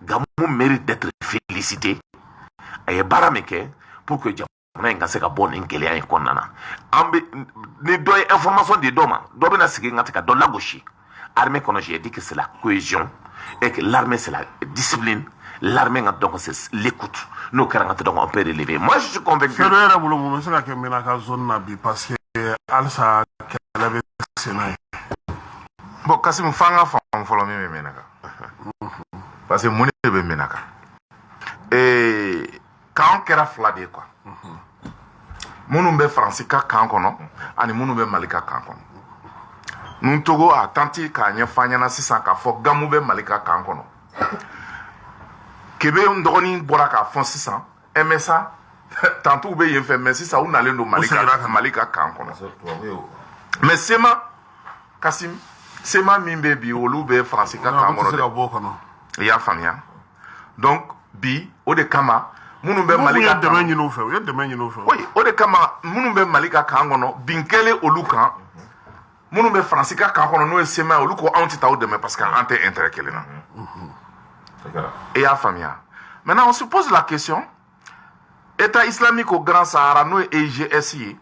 Gamou mérite d'être félicité. Et Barameke, pour que jamana in ka se ka bɔ nin gɛlɛya in kɔnɔna na an bɛ ni dɔ ye information di dɔ ma dɔ bɛna sigi n ka ka dɔ lagosi armée kɔnɔ j'ai dit que c'est la cohésion et que l'armée c'est la discipline l'armée donc c'est l'écoute n'o kɛra n ka donc on peut relever moi je suis convaincu kɛlɛ yɛrɛ bolo mun bɛ se ka kɛ Menaka zone na bi parce que halisa kɛlɛ bɛ sen na ye bon Kasim fanga faamu fɔlɔ min bɛ Menaka parce que mun de bɛ Menaka kan kɛra fila de ye quoi minnu bɛ faransi ka kan kɔnɔ ani minnu bɛ mali ka kan kɔnɔ nun togo a tanti k'a ɲɛfɔ ɲɛna sisan k'a fɔ gamu bɛ mali ka kan kɔnɔ kebe n dɔgɔnin bɔra k'a fɔ sisan MSA tantiw bɛ yen fɛ mais sisan u nalen don mali ka kan kɔnɔ mais sema Kasim sema min bɛ bi olu bɛ faransi ka kan kɔnɔ i y'a faamuya donc bi o de kama minnu bɛ mali ka kan oui o de kama minnu bɛ mali ka kan kɔnɔ bin kɛlen olu kan minnu bɛ faransi ka kan kɔnɔ n'o ye sema olu ko anw tɛ taa o dɛmɛ parce que an tɛ intérêt kelen na i y'a faamuya maintenant on se pose la question état islamique au Grand Sahara n'o ye EGS ye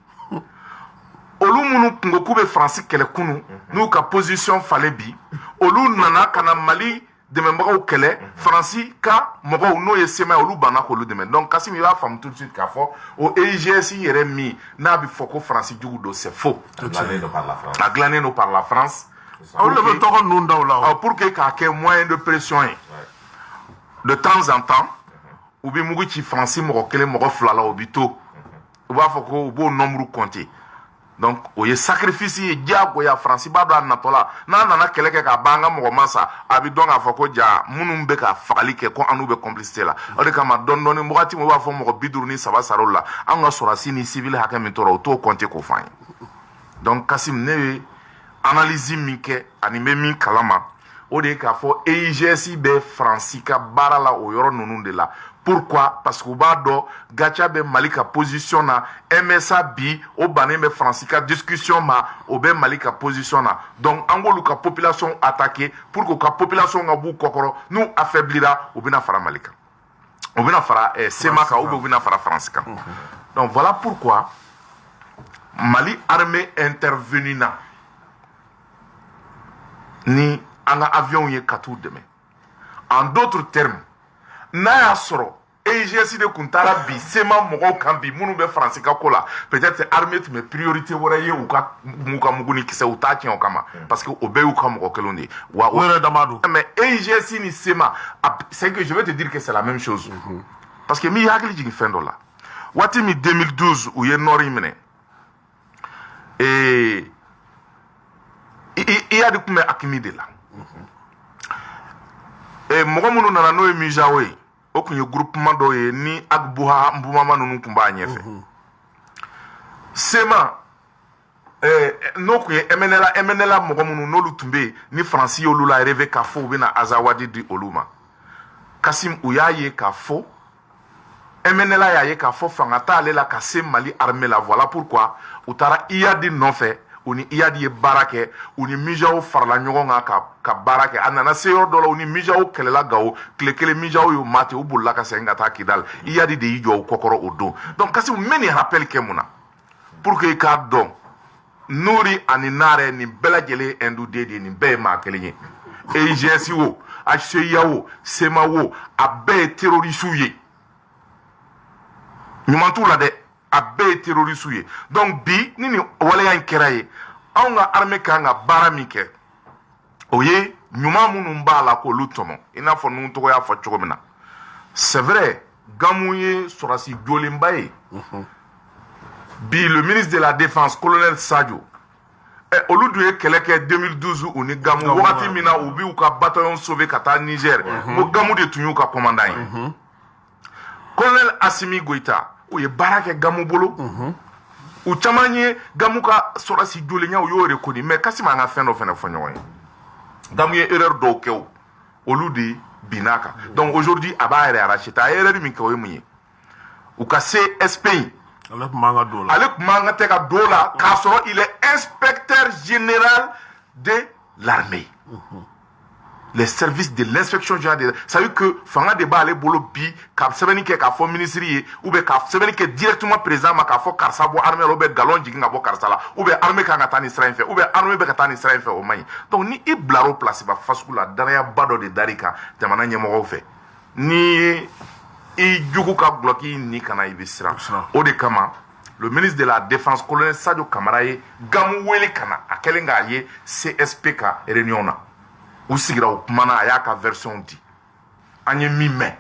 olu minnu kungo k'u bɛ faransi kɛlɛ kunu n'u ka position falen bi olu nana ka na mali dɛmɛbagaw kɛlɛ faransi ka mɔgɔw n'o ye sema olu banna k'olu dɛmɛ donc Kasim i b'a faamu tout de suite k'a fɔ o EGS yɛrɛ min n'a bɛ fɔ ko faransi jugu don c'est faux a dilannen don par la France olu de bɛ tɔgɔ ninnu da o la pour que k'a kɛ moyen de pression ye de temps en temps u bɛ mugu ci faransi mɔgɔ kelen mɔgɔ fila la o bɛ to u b'a fɔ ko u b'o nombre compter donc o ye sacrifice ye diyagoya faransi b'a dɔn a natɔ la n'a nana kɛlɛ kɛ k'a ban an ka mɔgɔ ma sa a bɛ dɔn k'a fɔ ko ja minnu bɛ ka fagali kɛ ko an n'u bɛ complicité la o de kama dɔɔni dɔɔni wagati min u b'a fɔ mɔgɔ 53 sara o la an ka sɔrɔdasi ni civil hakɛ min tora o t'o compter k'o f'an ye donc Kasim ne ye analyse min kɛ ani n bɛ min kalama o de ye k'a fɔ EIGS bɛ faransi ka baara la o yɔrɔ ninnu de la pourquoi parce que u b'a dɔn gacha bɛ mali ka position na MSA bi o bannen bɛ faransi ka discussion ma o bɛ mali ka position na donc an k'olu ka population attaquer pour que u ka population ka b'u kɔkɔrɔ n'u affaiblira u bɛna fara mali kan u bɛna fara sema kan ou bien u bɛna fara faransi kan donc voilà pourquoi mali armée intervenu na ni an ka avion ye ka t'u dɛmɛ en d'autres termes n'a y'a sɔrɔ EIGS de kun taara bi sema mɔgɔw kan bi minnu bɛ faransi ka ko la peut-être armée tun bɛ priorité wɛrɛ ye u ka mugu ni kisɛ u t'a tiɲɛ o kama parce que o bɛɛ y'u ka mɔgɔ kelenw de ye wa o yɛrɛ dama don mais EIGS ni sema c'est que je vais te dire que c'est la même chose parce que mi hakili jigin fɛn dɔ la waati min 2012 u ye nord minɛ iyadi tun bɛ Akimi de la mɔgɔ minnu nana n'o ye Mijawo ye o tun ye groupement dɔ ye ni Agbuha Mbumama ninnu tun b'a ɲɛfɛ sema n'o tun ye MNLA mɔgɔ minnu n'olu tun bɛ yen ni faransi y'olu la rêvé k'a fɔ u bɛna Azawadi di olu ma Kasim u y'a ye k'a fɔ MNLA y'a ye k'a fɔ fanga t'ale la ka se Mali armée la voilà pourquoi u taara Iyadi nɔfɛ u ni Iyadi ye baara kɛ u ni Mijawo farala ɲɔgɔn kan ka baara kɛ a nana se yɔrɔ dɔ la u ni Mijawo kɛlɛla Gawo tile kelen Mijawo y'u mate u bolila ka segin ka taa Kidal Iyadi de y'i jɔ u kɔkɔrɔ o don donc Kasim n bɛ nin rappel kɛ mun na pour que i k'a dɔn Nuri ani Nare nin bɛɛ lajɛlen ye Hindu-den de ye nin bɛɛ ye maa kelen ye EIGS wo HCIA wo SEMA wo a bɛɛ ye terroristes ye ɲuman t'u la dɛ a bɛɛ ye terroristes ye donc bi ni nin waleya in kɛra ye anw ka armée kan ka baara min kɛ o ye ɲuman minnu b'a la k'olu tɔmɔ i n'a fɔ ninnu tɔgɔ y'a fɔ cogo min na c'est vrai Gamu ye sɔrɔdasi jolenba ye bi le ministre de la défense colonel Sadio olu dun ye kɛlɛ kɛ 2012 u ni Gamu wagati min na u b'u ka bataillon sauver ka taa Niger ko Gamu de tun y'u ka commandant ye colonel Assimi Goïta u ye baara kɛ Gamu bolo u caman ye Gamu ka sɔrɔdasi jolenya u y'o reconnu mais Kasim an ka fɛn dɔ fɛnɛ fɔ ɲɔgɔn ye Gamu ye erreur dɔw kɛ o olu de binna kan donc aujourd'hui a b'a yɛrɛ arraché ta erreur min kɛ o ye mun ye u ka se SPI ale tun man ka don o la ale tun man ka tɛ ka don o la k'a sɔrɔ il est inspecteur général de l'armée les services de l'inspection générale. Ça veut dire que fanga débat aller bolo bi ka sebeni ke ka fo ministry ou be ka sebeni ke directement président ma ka fo karsa bo armée lo be galon jigi nga bo karsa la ou be armée ka ngata ni Israël fait ou be armée be ka ta ni Israël fait o mai. Donc ni i blaro place ba fasku la dara bado de darika jamana nyemo fait ni i jugu ka bloquer ni kana ibisra o de kama le ministre de la Défense colonel Sadio Kamara ye gamu wele kana akelenga ye CSP ka réunion na ou sigira o kumana aya ka version di anye mime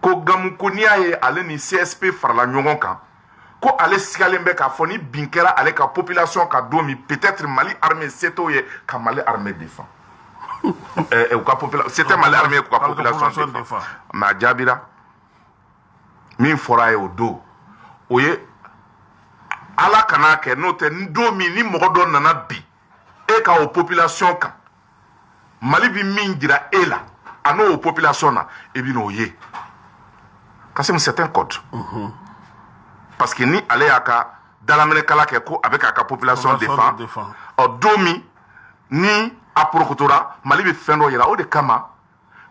ko gamu ko ni aye ale ni CSP farala ɲɔgɔn kan ko ale sigalen bɛ k'a fɔ ni bin kɛra ale ka population ka don min peut-être Mali armée seto ye ka Mali armée défend ou ka population c'était Mali armée ka population défend mais a jaabira min fɔra ye o don o ye ala kana kɛ n'o tɛ don min ni mɔgɔ dɔ nana bi e ka o population kan Mali bi min dira e la a n'o population na e bi n'o ye kasi c'est un code parce que ni ale y'a ka dalaminɛ kala kɛ ko a bɛ k'a ka population défend ɔ don min ni a porokotora Mali bɛ fɛn dɔ yira o de kama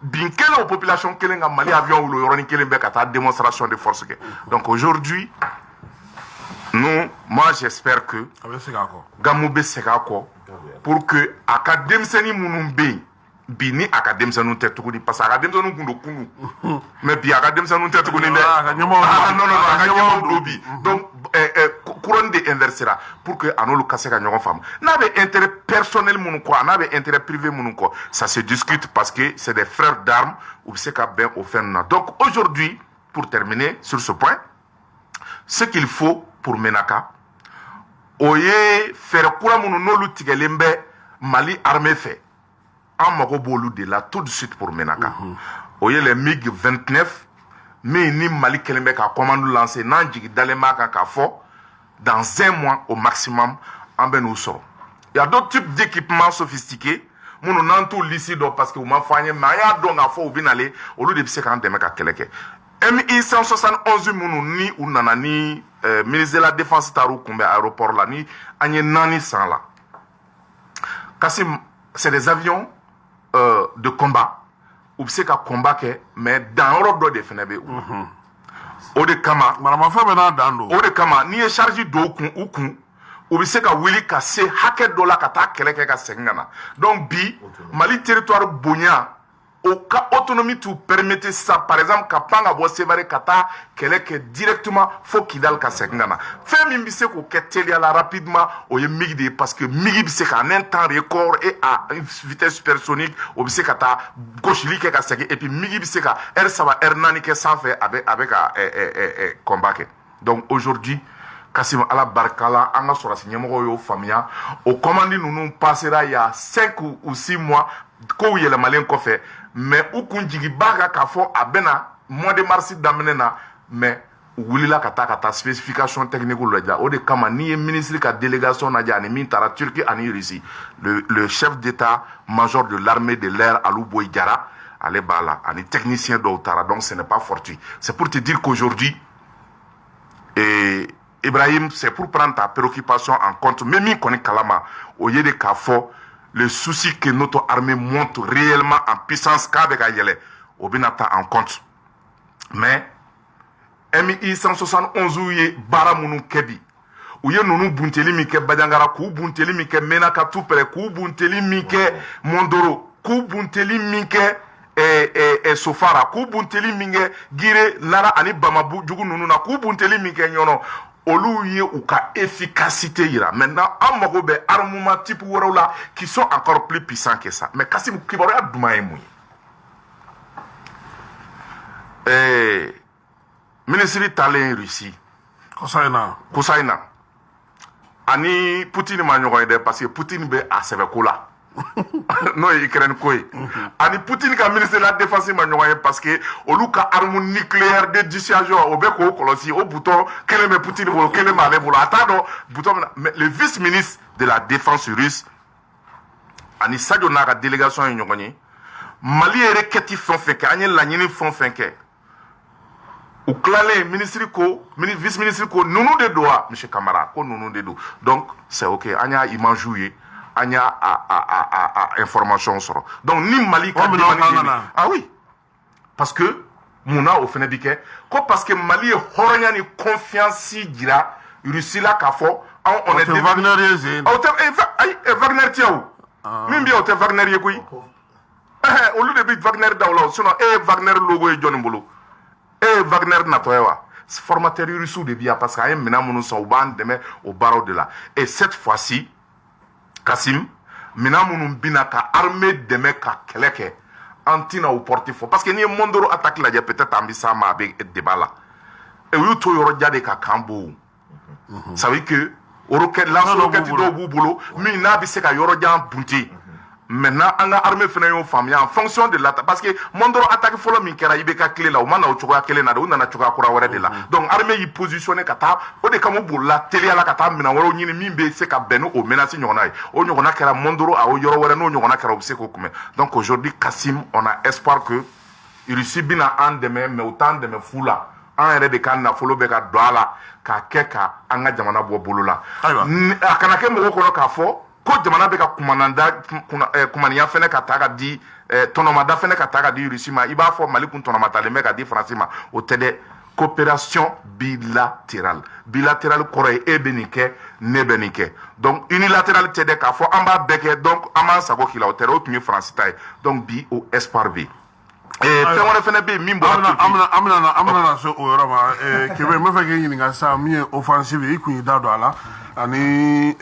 bin kelen o population kelen ka Mali avion wolo yɔrɔnin kelen bɛ ka taa démonstration de force kɛ donc aujourd'hui moi j'espère que Gamou bɛ segin a kɔ pour que a ka denmisɛnnin minnu bɛ yen bi ni a ka denmisɛnninw tɛ tuguni parce que a ka denmisɛnninw kun don kunun mais bi a ka denmisɛnninw tɛ tuguni dɛ non a ka ɲɛmɔgɔw don bi donc courant de inversera pour que a n'olu ka se ka ɲɔgɔn faamu n'a bɛ intérêt personnel minnu kɔ a n'a bɛ intérêt privé minnu kɔ ça se discute parce que c'est des frères d'armes u bɛ se ka bɛn o fɛn ninnu na donc aujourd'hui pour terminer sur ce point ce qu'il faut pour Menaka o ye fɛɛrɛ kura minnu n'olu tigɛlen bɛ Mali armée fɛ an mago b'olu de la tout de suite pour Menaka o ye les MiG 29 min ni Mali kelen bɛ ka commande lancer n'an jigi dalen b'a kan k'a fɔ dans un mois au maximum an bɛ n'u sɔrɔ il y a d'autres types d'équipements sophistiqués minnu n'an t'u lisi dɔn parce que u ma fɔ an ye mais an y'a dɔn k'a fɔ u bɛ nalen olu de bɛ se k'an dɛmɛ ka kɛlɛ kɛ MI 171 minnu ni u nana ni ministre de la Défense taar'u kunbɛn aéroport la ni an ye 4 san la kasi c'est des avions de combat u bɛ se ka combat kɛ mais danyɔrɔ dɔ de fana bɛ yen o de kama maramafɛn bɛ n'a dan don o de kama n'i ye charge don u kun u bɛ se ka wuli ka se hakɛ dɔ la ka taa kɛlɛ kɛ ka segin ka na donc bi Mali territoire bonya o ka autonomie t'u permettre ça par exemple ka pan ka bɔ Sévaré ka taa kɛlɛ kɛ directement fo Kidal ka segin ka na fɛn min bɛ se k'o kɛ teliya la rapidement o ye MiG de ye parce que MiG bɛ se ka en un temps record et à une vitesse supersonique o bɛ se ka taa gosili kɛ ka segin et puis MiG bɛ se ka heure 3 heure 4 kɛ sanfɛ a bɛ ka combat kɛ donc aujourd'hui Kassim ala barika la an ka sɔrɔsi ɲɛmɔgɔw y'o faamuya o commande ninnu passera il y a 5 ou 6 mois kow yɛlɛmalen kɔfɛ mais u kun jigi b'a kan k'a fɔ a bɛna mois de mars daminɛ na mais u wulila ka taa spécification technique lajɛ o de kama n'i ye ministre ka délégation lajɛ ani min taara Turquie ani Russie le chef d'état major de l'armée de l'air Alou Boy Diarra ale b'a la ani technicien dɔw taara donc ce n'est pas fortuit c'est pour te dire qu'aujourd'hui Ibrahim, c'est pour prendre ta préoccupation en compte. Mais mi koni kalama, au lieu de k'a fɔ, le souci que notre armée monte réellement en puissance qu'avec Ayele, au binata en compte. Mais, MI 171 ou ye bara munu kebi, ou ye nunu bunteli mi ke Badangara, kou bunteli mi ke Menaka Tupere, kou bunteli mi ke Mondoro, kou bunteli mi ke Sofara, kou bunteli mi ke Gire, Lara, ani Bamabu, Djougou Nununa, kou bunteli mi ke Nyono, olu ye u ka efficacité yira maintenant an mago bɛ armement type wɛrɛw la qui sont encore plus puissants que ça mais Kassim kibaruya duman ye mun ye ministre taalen Russie kɔsa in na ani Poutine ma ɲɔgɔn ye dɛ parce que Poutine bɛ a sɛbɛko la n'o ye Ukraine ko ye ani Poutine ka ministre de la Défense ma ɲɔgɔn ye parce que olu ka arme nucléaire de dissuasion o bɛ k'o kɔlɔsi o bouton kelen bɛ Poutine bolo kelen b'ale bolo a t'a dɔn bouton min na mais le vice-ministre de la Défense russe ani Sadio n'a ka délégation ye ɲɔgɔn ye Mali yɛrɛ kɛti fɛn o fɛn kɛ an ye laɲini fɛn o fɛn kɛ u tilalen vice-ministre ko ninnu de don wa monsieur Kamara ko ninnu de don donc c'est ok an y'a image ye an y'a information sɔrɔ donc ni Mali ka demande ah oui parce que Mouna au fana bi kɛ ko parce que Mali ye hɔrɔnya ni confiance jira Russie la k'a fɔ on est Wagner ye Wagner tɛ o min bɛ o tɛ Wagner ye koyi olu de bɛ Wagner daw la sinon Wagner logo ye jɔnni bolo Wagner natɔ ye wa formateur russe de bi yan parce que an ye minɛn minnu san u b'an dɛmɛ o baaraw de la et cette fois-ci Kassim minɛn minnu bɛna ka armée dɛmɛ ka kɛlɛ kɛ an tɛna o porte fɔ parce que n'i ye Mondoro attaque lajɛ peut-être an bɛ s'a ma a bɛ débat la u y'u to yɔrɔ de ka kan bɔ ça veut dire que lance roquette dɔw b'u bolo min n'a bɛ se ka yɔrɔ jan bunte maintenant an ka armée fana y'o faamuya en fonction de l'attaque parce que Mondoro attaque fɔlɔ min kɛra IBK tile la u ma na o cogoya kelen na de u nana cogoya kura wɛrɛ de la donc armée y'i positionné ka taa o de kama u bolila teliya la ka taa minɛn wɛrɛw ɲini min bɛ se ka bɛn n'o menace ɲɔgɔnna ye o ɲɔgɔnna kɛra Mondoro a o yɔrɔ wɛrɛ n'o ɲɔgɔnna kɛra u bɛ se k'o kunbɛn donc aujourd'hui Kassim on a espoir que Russie bɛna an dɛmɛ mais u t'an dɛmɛ fu la an yɛrɛ de ka nafolo bɛ ka don a la k'a kɛ ka an ka jamana bɔ bolo la a kana kɛ mɔgɔw kɔnɔ k'a fɔ ko jamana bɛ ka kumaniya fɛnɛ ka taa ka di tɔnɔmada fɛnɛ ka taa ka di Russie ma i b'a fɔ Mali kun tɔnɔmatalen bɛ ka di Faransi ma o tɛ dɛ coopération bilatérale bilatérale kɔrɔ ye e bɛ nin kɛ ne bɛ nin kɛ donc unilatéral tɛ dɛ k'a fɔ an b'a bɛɛ kɛ donc an b'an sago k'i la o tɛ dɛ o tun ye Faransi ta ye donc bi o espoir bɛ yen fɛn wɛrɛ fɛnɛ bɛ yen min bɔra an bɛna se o yɔrɔ ma Kebe n bɛ fɛ k'e ɲininka sisan min ye offensive ye i kun y'i da don a la ani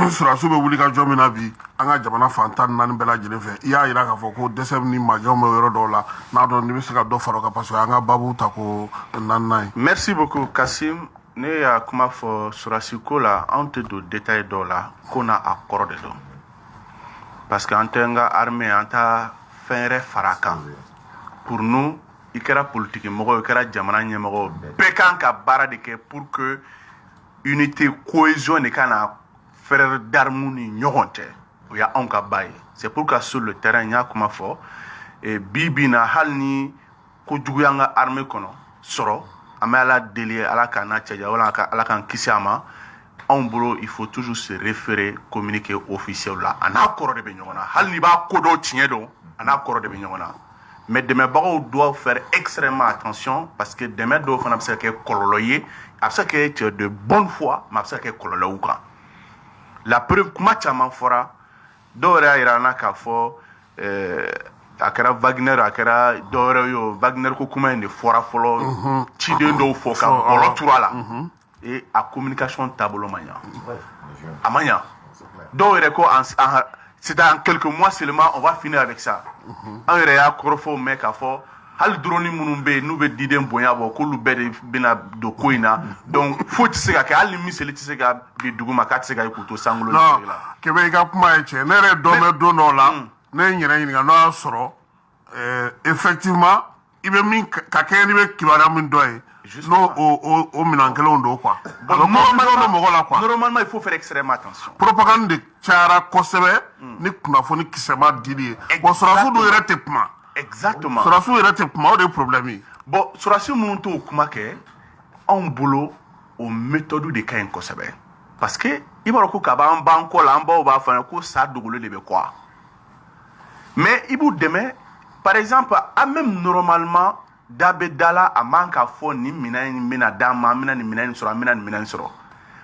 surasiw bɛ wuli ka jɔ min na bi an ka jamana fan 14 bɛɛ lajɛlen fɛ i y'a jira k'a fɔ ko dɛsɛ ni majɛw bɛ yɔrɔ dɔw la n'a dɔn n'i bɛ se ka dɔ fara o kan parce que an ka baabu ta ko 4 ye. Merci beaucoup Kassim. Ne y'a kuma fɔ surasi ko la an tɛ don détail dɔw la ko n'a a kɔrɔ de dɔn parce que an tɛ n ka armée an t'a fɛn yɛrɛ fara a kan pour nous i kɛra politique mɔgɔ i kɛra jamana ɲɛmɔgɔ bɛɛ kan ka baara de kɛ pour que unité cohésion de ka na frère d'armes ni ɲɔgɔn cɛ o y' anw ka ba ye c'est pour que sur le terrain n y'a kuma fɔ bi bi na hali ni kojugu y'an ka armée kɔnɔ sɔrɔ an bɛ ala deli ala k'an n'a cɛja wala ala k'an kisi a ma anw bolo il faut toujours se référer communiquer officiel la a n'a kɔrɔ de bɛ ɲɔgɔn na hali n'i b'a ko dɔw tiɲɛ dɔn a n'a kɔrɔ de bɛ ɲɔgɔn na mais dɛmɛbagaw doivent faire extrêmement attention parce que dɛmɛ dɔw fana bɛ se ka kɛ kɔlɔlɔ ye a bɛ se ka kɛ de bonne foi mais a bɛ se ka kɛ kɔlɔlɔw kan la preuve kuma caman fɔra dɔw yɛrɛ y'a jira an na k'a fɔ a kɛra Wagner a kɛra dɔw yɛrɛ ye o Wagner ko kuma in de fɔra fɔlɔ ciden dɔw fɔ ka bɔlɔ turu a la et a communication taabolo ma ɲa a ma ɲa dɔw yɛrɛ ko c'est dans quelques mois seulement on va finir avec ça an yɛrɛ y'a kɔrɔfɔw mɛn k'a fɔ hali drone minnu bɛ yen n'u bɛ diden bonya bɔ k'olu bɛɛ de bɛna don ko in na donc foyi tɛ se ka kɛ hali ni miseli tɛ se ka bin dugu ma k'a tɛ se ka ye k'u to sankolo la. Kebe i ka kuma ye tiɲɛ ne yɛrɛ dɔn bɛ don dɔw la ne ye n yɛrɛ ɲininka n'o y'a sɔrɔ effectivement i bɛ min ka kɛ n'i bɛ kibaruya min dɔn ye n'o o minɛn kelenw don quoi. Normalement il faut faire extrêmement attention. Propagande de cayara kosɛbɛ ni kunnafoni kisɛma dili ye bon sɔrɔsiw dɔw yɛrɛ tɛ kuma. Exactement. Sɔrɔsiw yɛrɛ tɛ kuma o de ye problème ye. Bon sɔrɔsiw minnu t'o kuma kɛ anw bolo o méthode de ka ɲi kosɛbɛ parce que i b'a dɔn ko kaba an b'an kɔ la an baw b'a fɔ ko sa dogolen de bɛ kɔ mais i b'u dɛmɛ par exemple an même normalement da bɛ da la a man k'a fɔ nin minɛn in bɛna d'an ma an bɛna nin minɛn in sɔrɔ an bɛna nin minɛn in sɔrɔ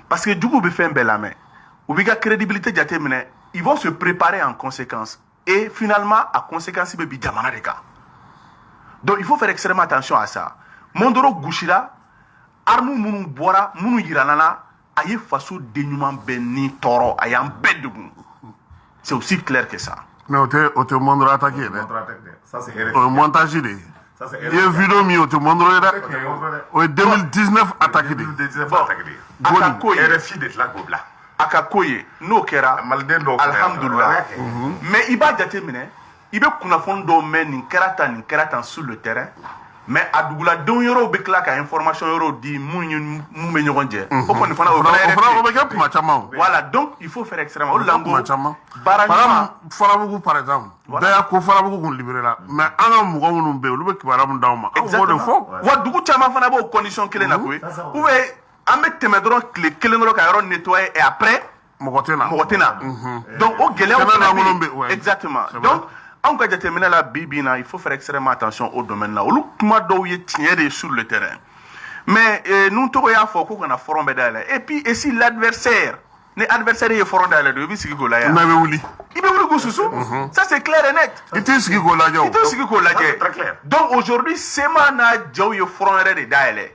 parce que juguw bɛ fɛn bɛɛ lamɛn u b'i ka crédibilité jateminɛ ils vont se préparer en conséquence et finalement a conséquence bɛ bi jamana de kan donc il faut faire extrêmement attention à ça Mondoro gosira armes minnu bɔra minnu yirana na a ye faso den ɲuman bɛɛ ni tɔɔrɔ a y'an bɛɛ degun c'est aussi clair que ça. mais o tɛ Mondoro attaque ye dɛ o ye montage de ye. I ye vidéo min ye o tɛ Mondoro ye dɛ o ye 2019 attaque de ye. a ka ko ye RFI de tila k'o bila a ka ko ye n'o kɛra alhamdulillah mais i b'a jateminɛ i bɛ kunnafoni dɔw mɛn nin kɛra tan sur le terrain mais a duguladenw yɔrɔw bɛ tila ka information yɔrɔw di mun bɛ ɲɔgɔn jɛ o kɔni fana o bɛ kɛ kuma caman voilà donc il faut faire extrêmement o de la n ko baara ɲuman Farabugu par exemple bɛɛ y'a ko Farabugu kun libéré la mais an ka mɔgɔ minnu bɛ yen olu bɛ kibaruya min d'anw ma an b'o de fɔ wa dugu caman fana b'o condition kelen na koyi ou bien an bɛ tɛmɛ dɔrɔn tile kelen dɔrɔn ka yɔrɔ nettoyer et après Mogotena. Donc, au Guéléo, ouais. exactement. C'est Donc, vrai. en cas de terminer la Bibina, il faut faire extrêmement attention au domaine là. Olu kuma dɔw ye tiɲɛ de sur le terrain. Mais nous tɔgɔ y'a fɔ ko kana forum bɛ dayɛlɛ. Et puis, et si l'adversaire, ni adversaire ye forum dayɛlɛ don, i bɛ sigi k'o lajɛ. Mais oui. I bɛ wuli k'o susu. Ça c'est clair et net. I t'i sigi k'o lajɛ o. I t'i sigi k'o c'est lajɛ. très clair. Donc aujourd'hui, Sema n'a jaw ye forum yɛrɛ de dayɛlɛ.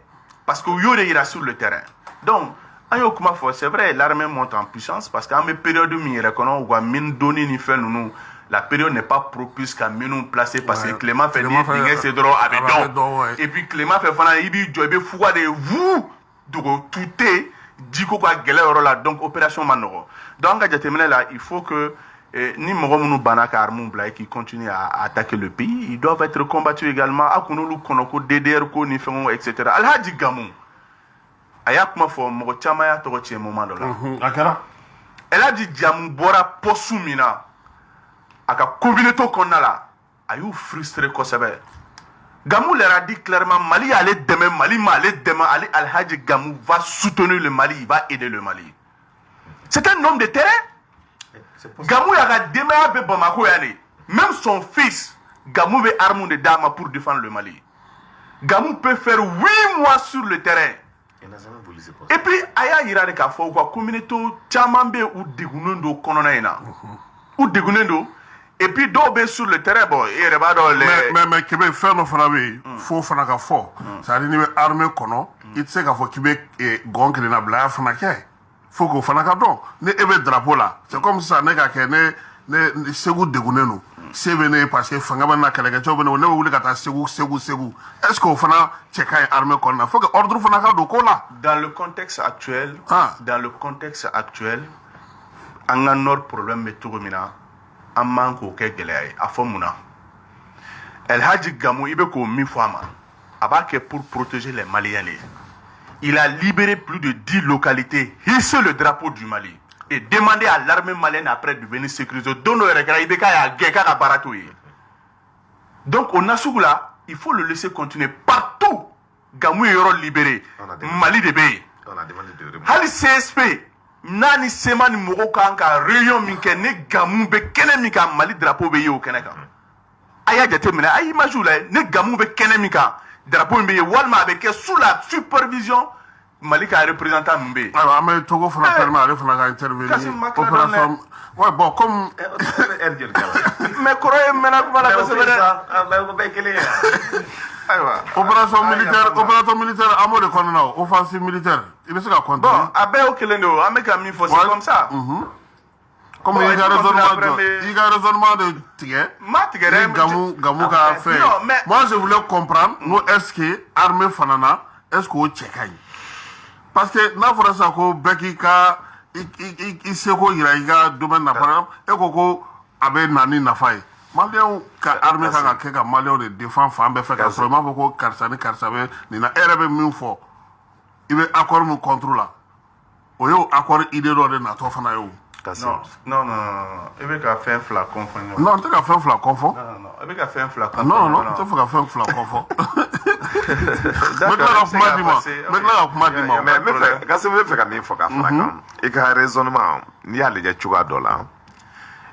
Parce que u y'o de yira sur le terrain. Donc, an y'o kuma fɔ, c'est vrai, l'armée monte en puissance parce qu'an bɛ période min yɛrɛ kɔnɔ, u ka mine donni ni fɛn ninnu. La période n'est pas propice qu'à nous placer parce que Clément fait dire c'est drôle avec donc. Et puis Clément fait fana ibi jo ibi fouga de vous donc tout est diko ka gele là donc opération manogo. Donc à déterminer là il faut que ni mogo munu banaka armou bla qui continue à attaquer le pays, ils doivent être combattus également à kunulu konoko DDR ko ni fengo etc. Alhaji Gamou ayak ma fo mogo chama ya to tie moment là. Akara. Elle a dit Gamou bora posumina à la communauté qu'on a là, a eu frustré kosɛbɛ. Gamou leur a dit clairement Mali allait demain, Mali allait demain, Ali Al-Hadji Gamou va soutenir le Mali, il va aider le Mali. C'est un homme de terrain. Gamou a demain à Bamako yani. Même son fils, Gamou veut armer des dames pour défendre le Mali. Gamou peut faire 8 mois sur le terrain. Et puis, aya ira de kafo kwa communauté chamambe ou degunundo konona ina. Ou degunundo. Et puis d'autres sur le terrain, bon, il y a mais Québec fait nos frères, faut faire un fort. Ça dit que armée kono, il sait qu'à Québec et gonk les nabla fanaké. Faut qu'on fasse un don. Ne ebe drapeau là. C'est comme ça, ne qu'à ne segou degunenu. C'est venu parce que fangaba na kalaga job ne voulait qu'à segou. Est-ce qu'on fait un check armée kono? Faut que ordre fanaka do kola. Dans le contexte actuel, on a un autre problème mais tout mina. En manque au Kegele, à Fomuna. El Hadji Gamou, il veut qu'on m'y fasse. Pour protéger les Maliens. Il a libéré plus de 10 localités, hissé le drapeau du Mali et demandé à l'armée malienne après de venir sécuriser. Donc, au Nassougla, il faut le laisser continuer partout. Gamou est libéré. Mali de Bé. Hali CSP. Nani sema ni mogo kanka réunion minke ne Gamou be kene mika Mali drapeau be yo kene kan aya jate mina ay image la ne Gamou be kene mika drapeau be walma be ke sous la supervision Mali ka représentant mbe alors mais Togo fana permet à fana ka intervenir opération ouais bon comme mais croyez mena kuma la parce opération militaire à mode qu'on a offensive militaire il est quoi bon abe o kelendo ameka mi faut c'est comme ça comme il y a raisonnement de tirer Gamou a fait moi je voulais comprendre nous est-ce que armée fanana est-ce qu'on check parce que na fora ça ko beki ka il se ko ira domaine na par exemple e ko abe nani na fay Malien ka armée ka ke ka Malien de défend femme be fait ka so ma ko karsani karsabe ni na erebe min fo ibe accord mon contrôle là oyo accord idée do de na to fana yo non il veut qu'à faire un flacon non tu as fait un flacon fo non il veut qu'à faire un flacon non tu faut faire un flacon fo mais kasi me fait ka min fɔ ka fara kan i ka raisonnement n'i y'a lajɛ cogoya dɔ la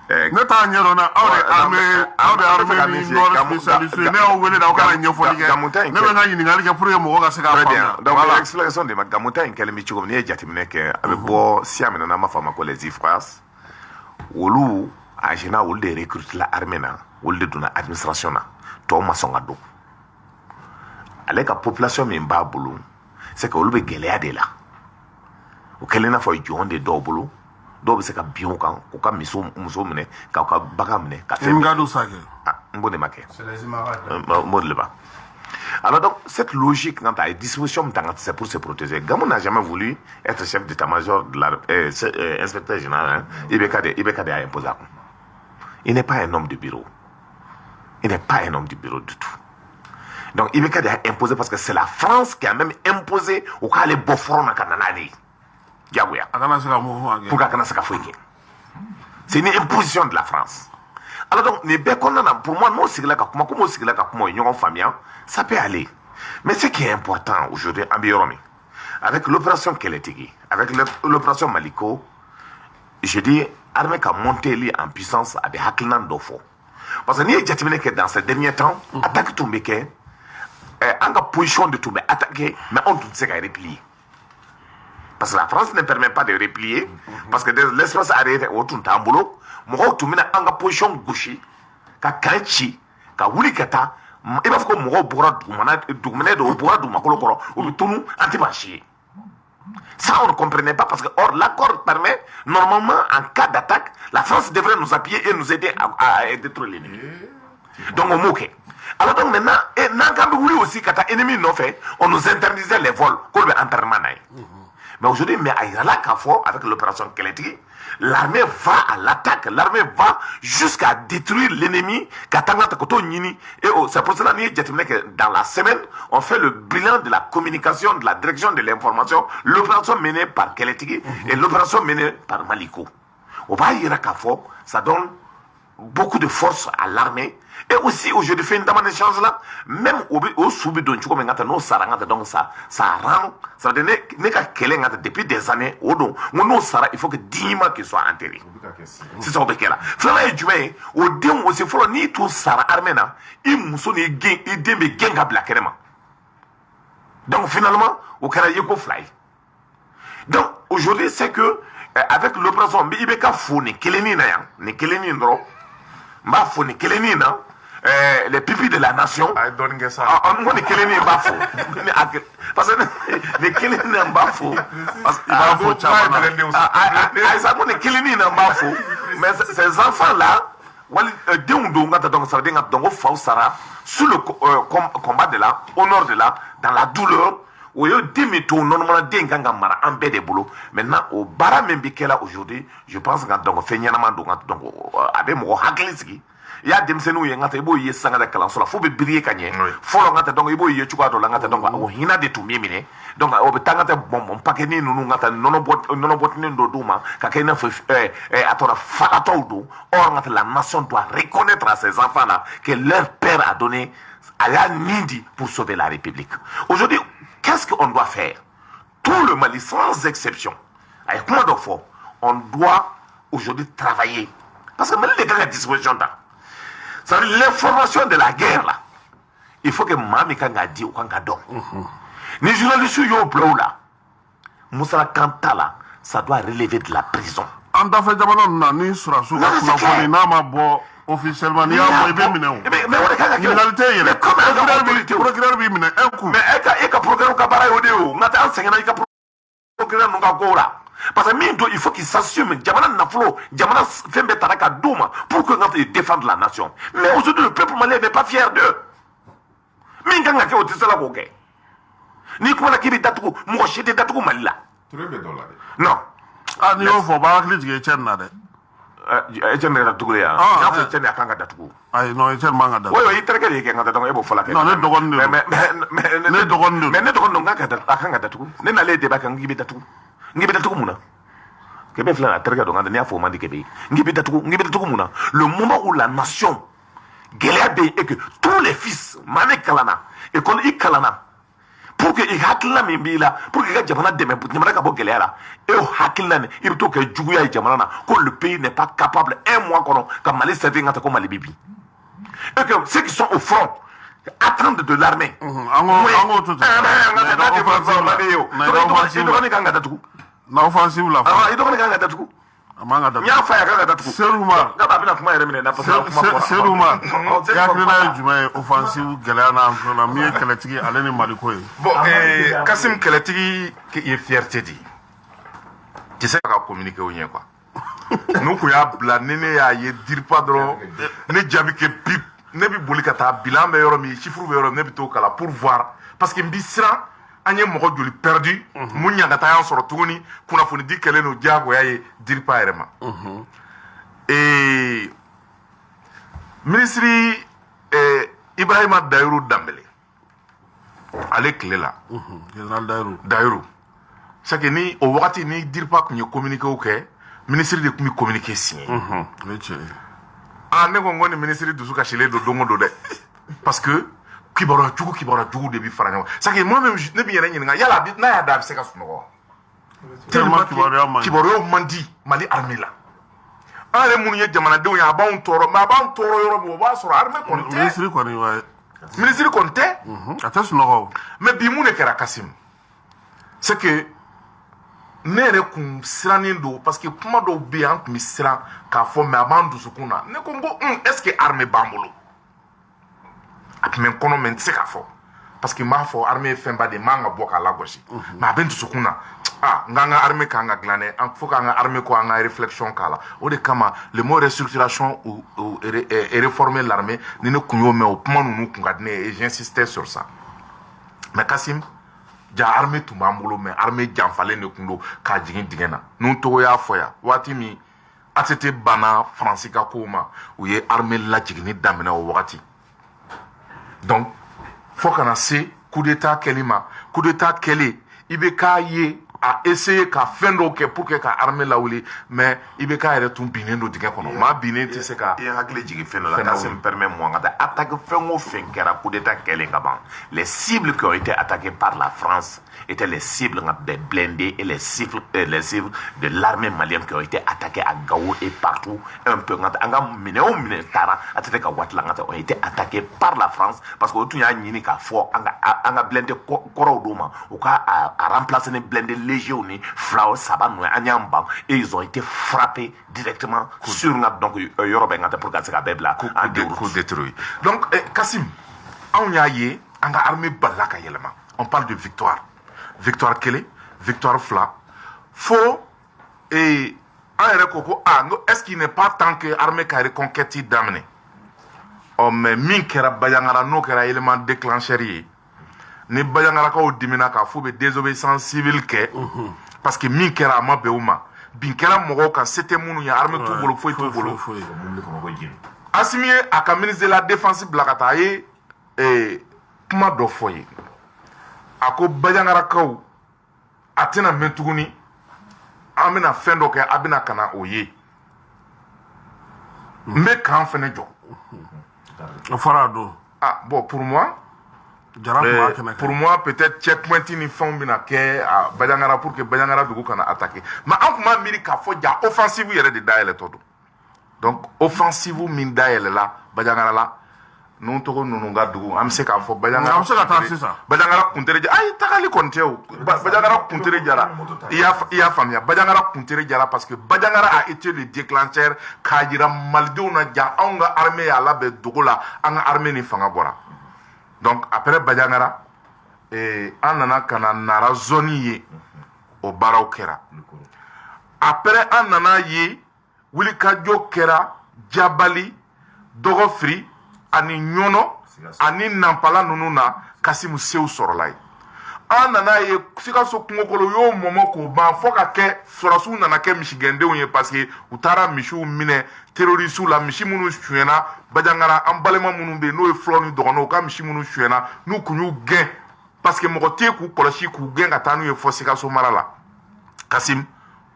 ne t'a ɲɛdɔn na aw de armée ni nord spécialiste ne y'aw wele da aw kana ɲɛfɔli kɛ ne bɛ n ka ɲininkali kɛ pour que mɔgɔw ka se k'a faamuya donc explication de ma gamuta in kɛlen bɛ cogo min n'i ye jateminɛ kɛ a bɛ bɔ siya min na n'an b'a fɔ a ma ko les ifras olu en général olu de recrute la armée na olu de donna administration na tɔw ma sɔn ka don ale ka population min b'a bolo c'est que olu bɛ gɛlɛya de la o kɛlen n'a fɔ jɔn de dɔw bolo dɔw bɛ se ka bin o kan k'u ka muso minɛ k'u ka bagan minɛ ka fɛn n b'o de ma kɛ n b'o de le ba alors donc cette logique quand à disposition min tanga c'est pour se protéger Gamou n'a jamais voulu être chef d'état-major de la inspecteur général IBK a imposé il n'est pas un homme de bureau du tout. Donc IBK a imposé parce que c'est la France qui a même imposé au cas les beaux fronts na kananani. Diagoya. Pour kana saka foike. C'est une imposition de la France. Alors donc les bekona pour moi non sigla ka kuma comme sigla ka kuma union famille ça peut aller. Mais ce qui est important aujourd'hui en Bioromi avec l'opération Keletigi, avec l'opération Maliko, je dis armée qui a monté en puissance avec haklinan d'ofo parce que ni jatimine que dans ces derniers temps attaque tombeke en position de tomber attaquer mais on ne sait pas replier parce que la France ne permet pas de replier parce que l'espace arrêté autour d'un boulot moi tout mena en position gauche ka kanchi ka wuli kata il va falloir que bora dumana do bora dumakolo koro ou tunu antibachi. Ça, on ne comprenait pas parce que or l'accord permet, normalement, en cas d'attaque, la France devrait nous appuyer et nous aider à détruire l'ennemi. Donc, on moque. Alors, donc, maintenant, aussi, quand l'ennemi nous fait, on nous interdisait les vols, qu'on le enterrement. Mais aujourd'hui, mais avec l'opération Keleti, l'armée va à l'attaque, l'armée va jusqu'à détruire l'ennemi. Et c'est pour cela que dans la semaine, on fait le bilan de la communication, de la direction de l'information, l'opération menée par Keleti et l'opération menée par Maliko. Au bas, ça donne beaucoup de force à l'armée. Et aussi, aujourd'hui, fait une demande d'échange là, même au soubi d'un chouko, donc ça rend, ça donne, depuis des années, il faut que 10 mois qu'il soit enterré. C'est ça, on peut là. Finalement, au démon aussi, il faut ni tout ça, arména, il mousson, il déme, genga blakerema. Donc, finalement, au Canada, il fly. Donc, aujourd'hui, c'est que, avec l'opération, il y a fou, ni keleni na ya, ni keleni ndro, m'a fou, ni keleni na, les pipis de la nation. On est keleni bafo. Parce que les keleni bafo. Mais ces enfants-là, sous le combat de là, au nord de là, dans la douleur, où il y a des métaux normalement en baie de boulot. Maintenant, au bara même aujourd'hui, je pense que donc fait avec mon hakliski. Il y a des gens qui ont été boyés sans la classe, il faut briller gagner. Faut l'engagement donc il faut y échouer dans l'engagement donc au hina de tout mimine. Donc au betangate bon paquet ni nous ngata non bot ni ndoduma kakena atora falatodo. Or la nation doit reconnaître à ces enfants là que leur père a donné à la Nindi pour sauver la République. Aujourd'hui, qu'est-ce qu'on doit faire? Tout le Mali sans exception. Avec moi d'enfants, on doit aujourd'hui travailler parce que même les gars à disposition là. Ça veut dire l'information de la guerre là. Il faut que Mami Kanga dit ou Kanga don. Les journalistes yo bleu là. Moussa Kanta là, ça doit relever de la prison. En fait, d'abord ni sur la nama bo officiellement ni amo ibe minew. Mais on est criminalité yele. Procureur bi mine un coup. Mais eka procureur ka bara yo de o. Ngata enseignant eka procureur nga go là. Parce que il faut qu'il s'assume, Djamana Naflo, Djamana Fembe Taraka Douma, pour que défendre la nation. Mais aujourd'hui, le peuple malien n'est pas fier d'eux. Minganga ke otisa la goge. Ni kuma la kibi tatuku, mo shete tatuku malila. Non. Ah, ni on faut pas que les gens n'aient Etienne tatuku ya. Na fa Etienne akanga tatuku. Ay non, Etienne manga tatuku. Oui, il traque les gens ngata donc ebo fola ke. Non, ne dogon ne. Mais ne dogon ngaka akanga tatuku. Ne na le débat kan gibi tatuku. Le moment où la nation et que tous les fils mané kalana et qu'on y kalana pour que il hakila mimbila pour que jamana deme jamana ka bo gelera et au hakila il faut que juguya jamana que le pays n'est pas capable un mois comme Mali servir ngata comme Mali bibi et que ceux qui sont au front attendent de l'armée na offensive la ah il doit gagner tatuku amanga tatuku nya fa ya gagner tatuku seruma ngaba bina kuma yere mine na seruma ya krina juma offensive galana na mi Keletigi aleni Maliko bon Kassim Keletigi qui est fierté dit tu sais qu'on communiquer au quoi nous ko ya bla nene ya ye dire pas dro ne jabi ke pip ne bi bolikata bilan be yoro mi chiffre be yoro ne bi to kala pour voir parce que mbisra anye moko joli perdu munya ngata yan soro tuguni kuna funi dikele no jago yaye dirpa erema et ministre Ibrahima Dairou Dambélé ale clé là général Dairou c'est que ni au wakati ni dirpa kunye communiquer OK ministre de kumi communiquer signé ne ko ngoni ministre du suka chile do dongo do de parce que kibara jugu de bi faranya ça que moi même ne bi yere nyinga yala bi na ya da se ka suno Tellement kibaruyaw man di Mali armée la an yɛrɛ minnu ye jamanadenw ye a b'anw tɔɔrɔ mais a b'anw tɔɔrɔ yɔrɔ min o b'a sɔrɔ armée kɔni tɛ ministre kɔni ouais ministre kɔni tɛ a tɛ sunɔgɔ mais bi mun de kɛra Kasim c'est que ne yɛrɛ kun sirannen don parce que kuma dɔw bɛ yen an tun bɛ siran k'a fɔ mais a b'an dusukun na ne ko n ko est ce que armée b'an bolo a tun bɛ n kɔnɔ mais n tɛ se k'a fɔ parce que n b'a fɔ armée ye fɛnba de ye n man ka bɔ k'a lagosi mais a bɛ n dusukun na n k'an ka armée kan ka dilan dɛ faut k'an ka armée ko an ka réflexion k'a la o de kama le mot restructuration ou réformer l'armée ni ne kun y'o mɛn o kuma ninnu kun ka di ne ye et j'insistais sur ça mais Kasim ja armée tun b'an bolo mais armée janfalen de tun don k'a jigin dingɛ na n'u tɔgɔ y'a fɔ yan waati min ATT banna Faransi ka kow ma u ye armée lajigini daminɛ o wagati donc fo kana se coup d'état kɛli ma coup d'état kɛli i bɛ k'a ye a essayer ka fɛn dɔw kɛ pour que ka armée lawuli mais i bɛ k'a yɛrɛ tun binnen don dingɛ kɔnɔ maa binnen tɛ se ka i hakili jigin fɛn dɔ la ka se me permet moi ka attaquer fɛn o fɛn kɛra coup d'état kɛlen ka ban les cibles qui ont été attaquées par la France étaient les cibles des blindés et les cibles de l'armée malienne qui ont été attaquées à Gao et partout un peu ont été attaqués par la France parce que tout y a ni ka fo anga blindé koro doma ou ka a remplacer les blindés légers ni flower saban no anyamba et ils ont été frappés directement sur donc Europe ngata pour ka se ka bebla coup détruit donc Kasim on y a yé anga armée balaka yelema on parle de victoire kele victoire fla faut et est-ce qu'il n'est pas temps que l'armée a reconquête d'amener mais min kera bayangara no kera élément déclencheur ni bayangara ka o dimina ka faut be désobéissance civile ke parce que min kera ma beuma bin kera mogo ka c'était munu ya armée tout bolo foi tout bolo assimilé à ka ministre de la défense blakata ye kuma do foye ako bayangara kaw atina mentuguni amena fendo ke abina kana oye mais quand fene jo farado bon pour moi peut-être checkpoint ni fond bina ke bayangara pour que bayangara dugu kana attaquer mais en kuma miri ka fo ja offensive yere de daele todo donc offensive min daele la bayangara la non to nunu ga dugu am se ka fo bayangara bayangara kuntere ay takali konteo bayangara kuntere jara iya famia bayangara kuntere jara parce que bayangara a été le déclencheur ka jira maldo na ja anga armée ya la be dugu la anga armée ni fanga bora donc après bayangara anana kana nara zoni ye o baraw kera après anana ye wuli ka jo kera jabali dogofri ani nyono ani nampala nunu na Kasimu sew sorola ye an nana ye Sikaso kungokolo yo momo ko ban fo ka kɛ sɔrɔsiw nana kɛ misigendenw ye parce que u taara misiw minɛ terrorisiw la misi minnu suyɛna Bajangara an balima minnu bɛ n'o ye fulaw ni dɔgɔnɔw ka misi minnu suyɛna n'u kun y'u gɛn parce que mɔgɔ tɛ k'u kɔlɔsi k'u gɛn ka taa n'u ye fɔ Sikaso mara la Kasim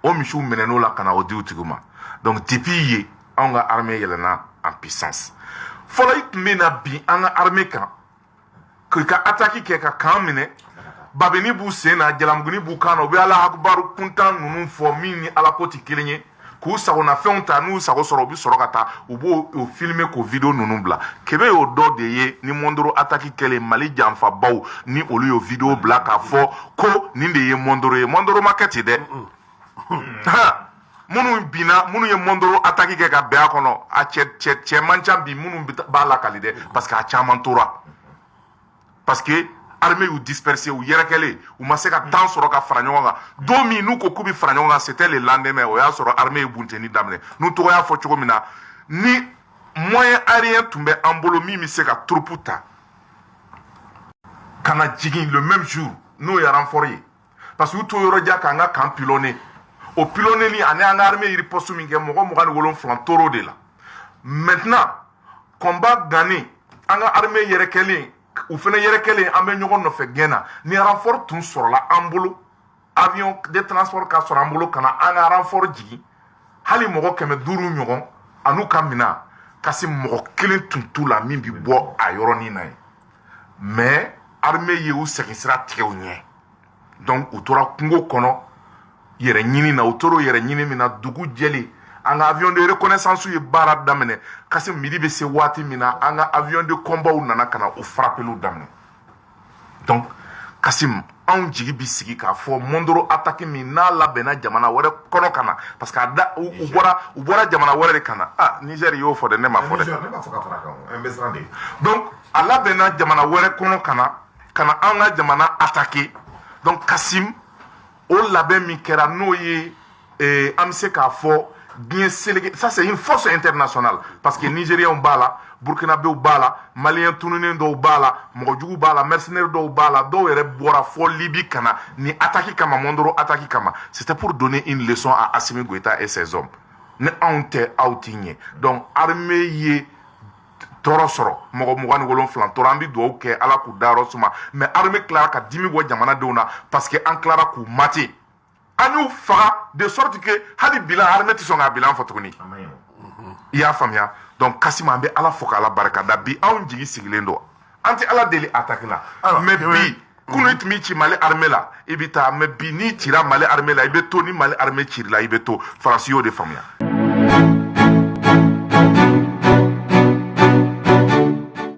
o misiw minɛn'o la ka na o di u tigiw ma donc depuis ye anw ka armée yɛlɛnna en puissance fɔlɔ i tun bɛ na bin an ka armée kan k'i ka attaque kɛ ka kan minɛ babini b'u sen na jalamuguni b'u kan na u bɛ ala akubaru kuntan ninnu fɔ min ni ala ko tɛ kelen ye k'u sagonafɛnw ta n'u sago sɔrɔ u bɛ sɔrɔ ka taa u b'o filmer k'o video ninnu bila kɛmɛ y'o dɔ de ye ni Mondoro attaque kɛlen Mali janfabaw ni olu y'o video bila k'a fɔ ko nin de ye Mondoro ye Mondoro ma kɛ ten dɛ minnu ye Mondoro attaque kɛ ka bɛn a kɔnɔ a cɛ man ca bi minnu b'a lakali dɛ parce que a caman tora parce que armée y'u dispersé u yɛrɛkɛlen u ma se ka temps sɔrɔ ka fara ɲɔgɔn kan don min n'u ko k'u bɛ fara ɲɔgɔn kan c'était le lendemain o y'a sɔrɔ armée ye bunteni daminɛ n'u tɔgɔ y'a fɔ cogo min na ni moyen aérien tun bɛ an bolo min bɛ se ka troupe ta ka na jigin le même jour n'o ye renfort ye parce que u to yɔrɔ jan k'an ka kan pilonner o pilonneli ani an ka armée riposte min kɛ mɔgɔ 27 toro de la maintenant combat gagné an ka armée yɛrɛkɛlen u fana yɛrɛkɛlen an bɛ ɲɔgɔn nɔfɛ gɛn na ni renfort tun sɔrɔla an bolo avion de transport ka sɔrɔ an bolo ka na an ka renfort jigin hali mɔgɔ 500 ɲɔgɔn an'u ka mina kasi mɔgɔ kelen tun t'u la min bi bɔ a yɔrɔnin na ye mais armée ye u segin sira tigɛ u ɲɛ donc u tora kungo kɔnɔ yɛrɛ ɲini na u toro yɛrɛ ɲini min na dugu jɛli an ka avion de reconnaissance ye baara daminɛ kasi midi bɛ se waati min na an ka avion de combat nana ka na o frappeliw daminɛ donc Kasim anw jigi bi sigi k'a fɔ Mondoro attaque min n'a labɛnna jamana wɛrɛ kɔnɔ ka na parce que u bɔra jamana wɛrɛ de ka na Niger y'o fɔ dɛ ne ma fɔ dɛ donc a labɛnna jamana wɛrɛ kɔnɔ ka na an ka jamana attaquer donc Kasim o labɛn min kɛra n'o ye an bɛ se k'a fɔ diɲɛ seleke ça c'est une force internationale parce que Nigériens b'a la Burkinabéw b'a la Maliens tununen dɔw b'a la mɔgɔ jugu b'a la mercenaires dɔw b'a la dɔw yɛrɛ bɔra fɔ Libye ka na ni attaque kama Mondoro attaque kama c'était pour donner une leçon à Assimi Goïta et ses hommes ne anw tɛ aw t'i ɲɛ donc armée ye tɔɔrɔ sɔrɔ mɔgɔ 27 tɔɔrɔ an bɛ dugawu kɛ ala k'u dayɔrɔ suma mais armée tilara ka dimi bɔ jamanadenw na parce que an tilara k'u mate an y'u faga de sorte que hali bilan armée tɛ sɔn k'a bilan fɔ tuguni i y'a faamuya donc Kasim an bɛ ala fo k'ala barikada bi anw jigi sigilen don an tɛ ala deli attaque la mais bi kunu i tun b'i ci Mali armée la i bɛ taa mais bi n'i cira Mali armée la i bɛ to ni Mali armée ciri la i bɛ to Faransi y'o de faamuya